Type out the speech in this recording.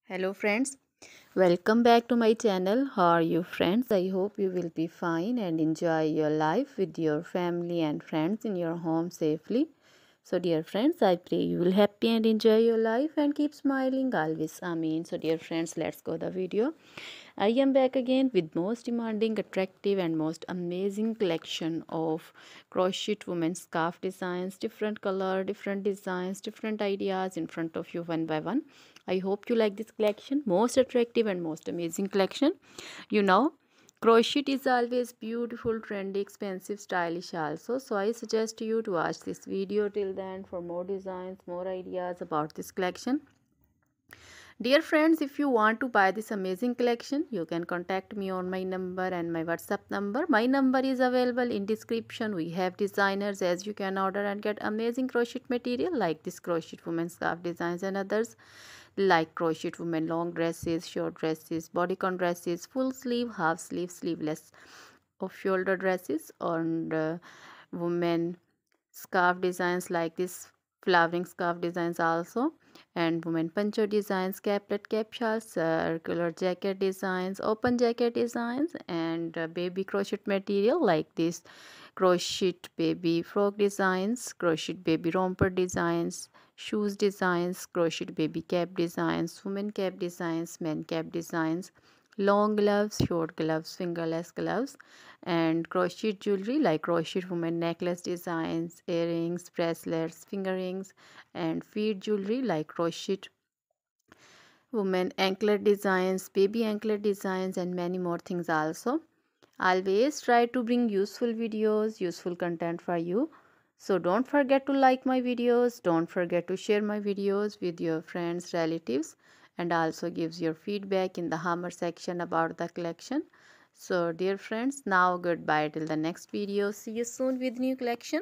Hello friends, welcome back to my channel. How are you friends? I hope you will be fine and enjoy your life with your family and friends in your home safely. So dear friends, I pray you will happy and enjoy your life and keep smiling always. Amen. So dear friends, let's go the video. I am back again with most demanding, attractive and most amazing collection of crochet women's scarf designs, different color, different designs, different ideas in front of you one by one. I hope you like this collection, most attractive and most amazing collection. You know, crochet is always beautiful, trendy, expensive, stylish also. So I suggest you to watch this video till then for more designs, more ideas about this collection. Dear friends, if you want to buy this amazing collection, you can contact me on my number and my WhatsApp number. My number is available in description. We have designers as you can order and get amazing crochet material like this crochet women scarf designs and others like crochet women long dresses, short dresses, bodycon dresses, full sleeve, half sleeve, sleeveless of shoulder dresses and women scarf designs like this flowering scarf designs also, and women poncho designs, caplet cap shawls, circular jacket designs, open jacket designs, and baby crochet material like this crochet baby frog designs, crochet baby romper designs, shoes designs, crochet baby cap designs, women cap designs, men cap designs, long gloves, short gloves, fingerless gloves, and crochet jewelry like crochet women necklace designs, earrings, bracelets, finger rings, and feet jewelry like crochet women anklet designs, baby anklet designs, and many more things also. Always try to bring useful videos, useful content for you. So don't forget to like my videos, don't forget to share my videos with your friends, relatives, and also gives your feedback in the hammer section about the collection. So dear friends, now goodbye till the next video. See you soon with new collection.